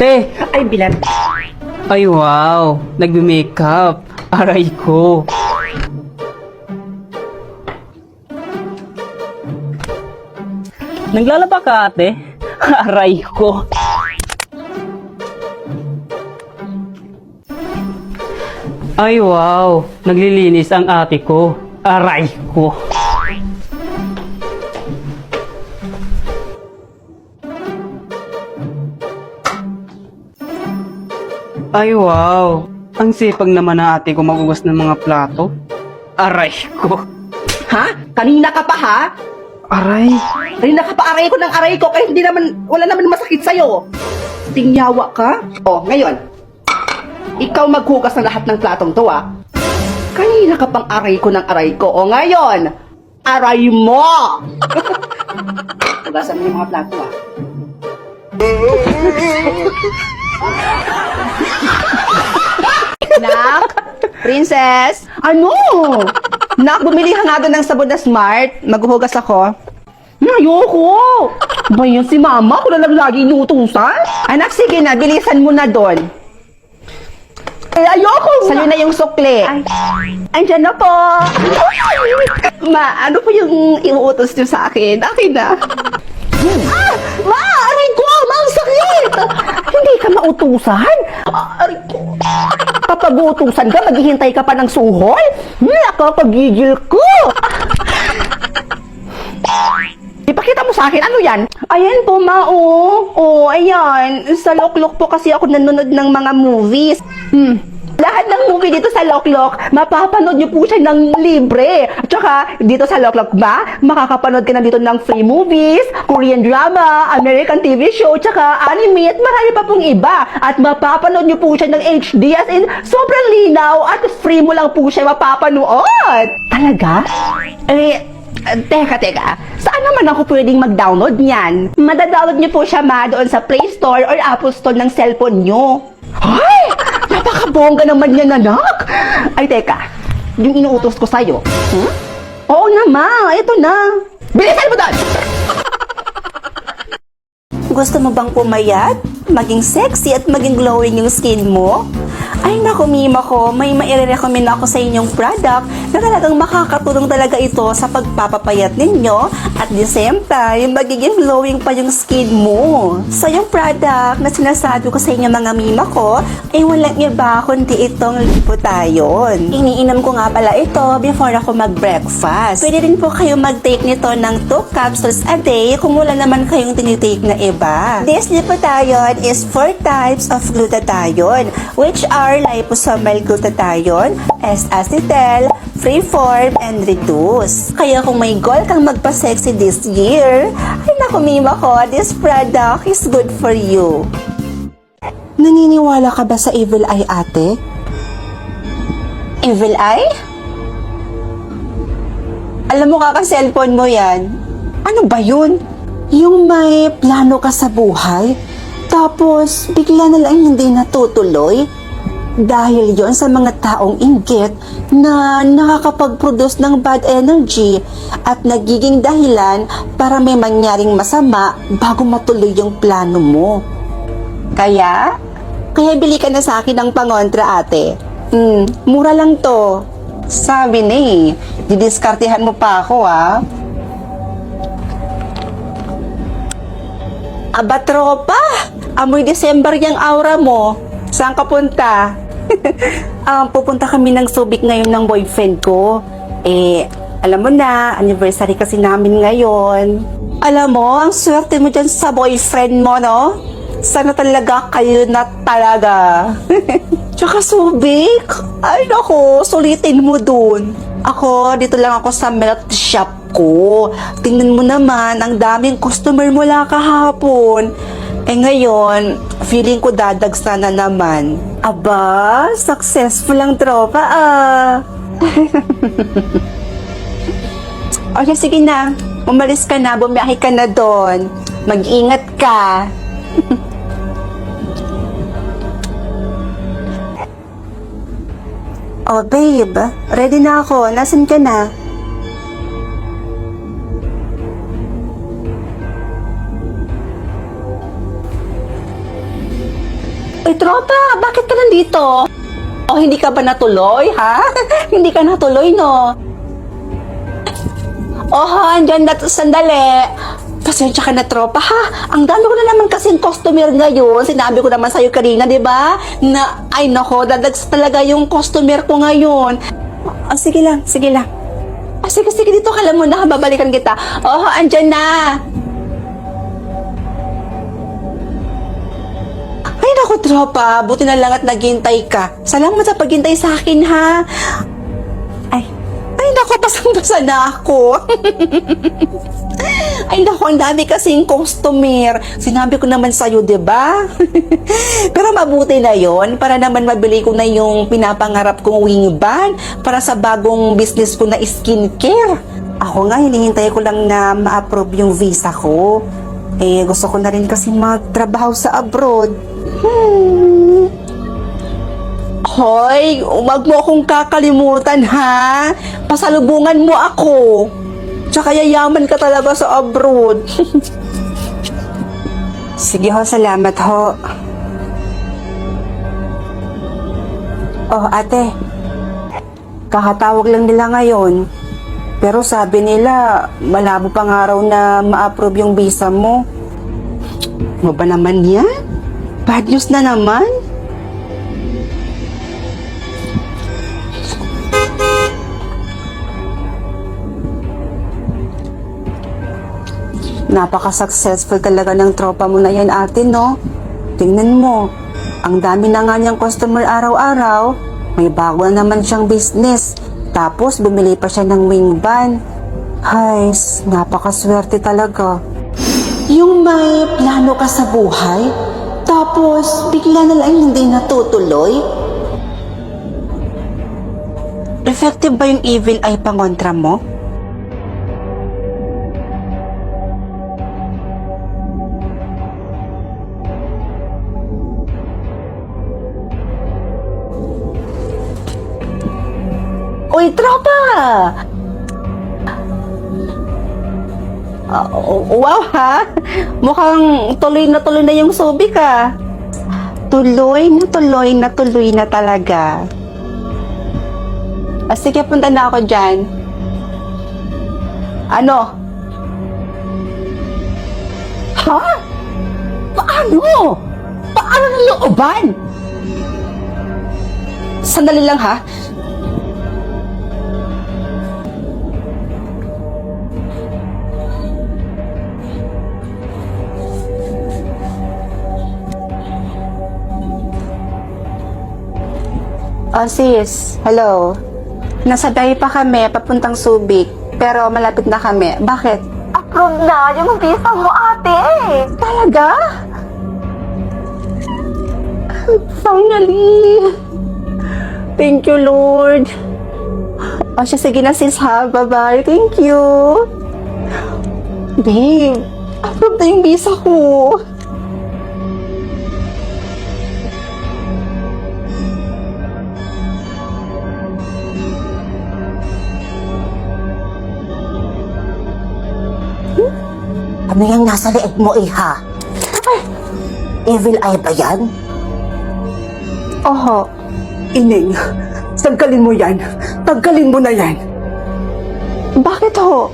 Te! Ay, bilat. Ay wow! Nagme-makeup. Aray ko. Naglalaba ka, ate? Aray ko. Ay wow! Naglilinis ang ate ko. Aray ko. Ay wow! Ang sipag naman na ate ko magugas ng mga plato. Aray ko. Ha? Kanina ka pa, ha? Aray. Kanina ka pa aray ko ng aray ko kaya hindi naman, wala naman masakit sa'yo. Tingyawa ka? Oh, ngayon. Ikaw maghugas ng lahat ng platong to, ah. Kanina ka pang aray ko ng aray ko. O ngayon, aray mo! Hugasan mo yung mga plato, ah. Nak? Princess? Ano? Nak, bumili ka nga doon ng sabon na Smart. Maghuhugas ako. Ayoko! Ba yan si mama? Ako na lang lagi inuutusan? Anak, sige na. Bilisan mo na doon. Eh, ayoko! Salo na yung sukli. Ay, andyan na po. Ma, ano po yung iuutos niyo sa akin? Akin na. Ah! Ma! Aray ko! Ma, ang sakit! Hindi ka mautusan? Aray ko. Kapag utusan ka, maghihintay ka pa ng suhol? Nakakagigil ko! Ipakita mo sa akin, ano yan? Ayan po, ma, oh. Ayan. Sa Loklok po kasi ako nanonood ng mga movies. Lahat ng movie dito sa Loklok, mapapanood niyo po siya ng libre. At saka, dito sa Loklok ba, makakapanood ka na dito ng free movies, Korean drama, American TV show, tsaka anime, at marami pa pong iba. At mapapanood niyo po siya ng HD, as in, sobrang linaw, at free mo lang po siya mapapanood. Talaga? Teka. Saan naman ako pwedeng mag-download niyan? Madadownload niyo po siya, ma, doon sa Play Store or Apple Store ng cellphone niyo. Ay! Napakabongga naman yan, anak! Ay, teka. Yung inuutos ko sa'yo. Oo na, ma. Ito na. Bilisan mo doon! Gusto mo bang pumayat? Maging sexy at maging glowing yung skin mo? Ay naku, Mima ko, may maire-recommend ako sa inyong product na talagang makakatulong talaga ito sa pagpapapayat ninyo at the same time, magiging glowing pa yung skin mo. So yung product na sinasabi ko sa inyo mga Mima ko, ay walang iba kundi itong Liputayon. Iniinom ko nga pala ito before ako mag-breakfast. Pwede rin po kayo mag-take nito ng 2 capsules a day kung wala naman kayong tinitake na iba. This Liputayon is 4 types of glutathione, which are liposomal glutathione, S-acetyl, freeform, and reduce. Kaya kung may goal kang magpa-sexy this year, ay naku, Mima ko, this product is good for you. Naniniwala ka ba sa evil eye, ate? Evil eye? Alam mo, kaka-cellphone mo yan. Ano ba yun? Yung may plano ka sa buhay, tapos bigla na lang hindi natutuloy? Dahil yon sa mga taong inggit na nakakapag-produce ng bad energy at nagiging dahilan para may mangyaring masama bago matuloy yung plano mo. Kaya bili ka na sa akin ng pangontra, ate. Mura lang to. Sabi na didiskartehan mo pa ako, ha? Aba, tropa! Amoy December yung aura mo. Saan ka punta? Pupunta kami ng Subic ngayon ng boyfriend ko. Alam mo na, anniversary kasi namin ngayon. Alam mo, ang swerte mo dyan sa boyfriend mo, no? Sana talaga kayo na talaga. Tsaka Subic, ay naku, sulitin mo dun. Ako, dito lang ako sa milk shop ko. Tingnan mo naman, ang daming customer mula kahapon. Ngayon, feeling ko dadagsa na naman. Aba, successful ang tropa, Okay, sige na. Umalis ka na, bumiyahe ka na doon. Mag-ingat ka. Oh, babe, ready na ako. Nasaan ka na? Uy, tropa, bakit ka nandito? O, hindi ka ba natuloy, ha? Hindi ka natuloy, no? Andyan na, sandali. Pasensya ka na, tropa, ha? Ang dami ko na naman kasing customer ngayon. Sinabi ko naman sa'yo kanina, di ba? Na, ay nako, dadags talaga yung customer ko ngayon. Sige lang, sige lang. Sige, dito ka lang muna, babalikan kita. Andyan na. Ay naku, tropa, buti na lang at naghintay ka. Salamat sa paghintay sa akin, ha? Ay naku, basang-basa na ako. Ay naku, ang dami kasing customer. Sinabi ko naman sa'yo, diba? Pero mabuti na yon para naman mabili ko na yung pinapangarap kong wing band para sa bagong business ko na skincare. Ako nga, hinihintay ko lang na ma-approve yung visa ko. Gusto ko na rin kasi magtrabaho sa abroad. Hoy, wag mo akong kakalimutan, ha? Pasalubungan mo ako. Tsaka yayaman ka talaga sa abroad. Sige ho, salamat ho. Ate. Kakatawag lang nila ngayon. Pero sabi nila, malabo pang araw na ma-approve yung visa mo. Ano ba naman yan? Bad news na naman? Napaka-successful talaga ng tropa mo na yan, ate, no? Tingnan mo, ang dami na nga niyang customer araw-araw. May bago na naman siyang business. Tapos, bumili pa siya ng wing van. Hay, napakaswerte talaga. Yung may plano ka sa buhay, tapos bigla na lang hindi natutuloy. Effective ba yung evil eye pangontra mo? Uy, tropa! Wow, ha? Mukhang tuloy na yung subik, ha? Tuloy na talaga. Sige, punta na ako dyan. Ano? Ha? Paano? Paano ng looban? Sandali lang, ha? Sis, hello. Nasa biyahe pa kami, papuntang Subic. Pero malapit na kami. Bakit? Approve na yung visa mo, ate. Talaga? Finally. Thank you, Lord. Sige na, sis, ha? Bye-bye. Thank you. Babe, approve na yung visa ko. Ano yung nasa leeg mo, iha? Evil eye ba yan? Oho. Ining, tanggalin mo yan. Tanggalin mo na yan. Bakit ho?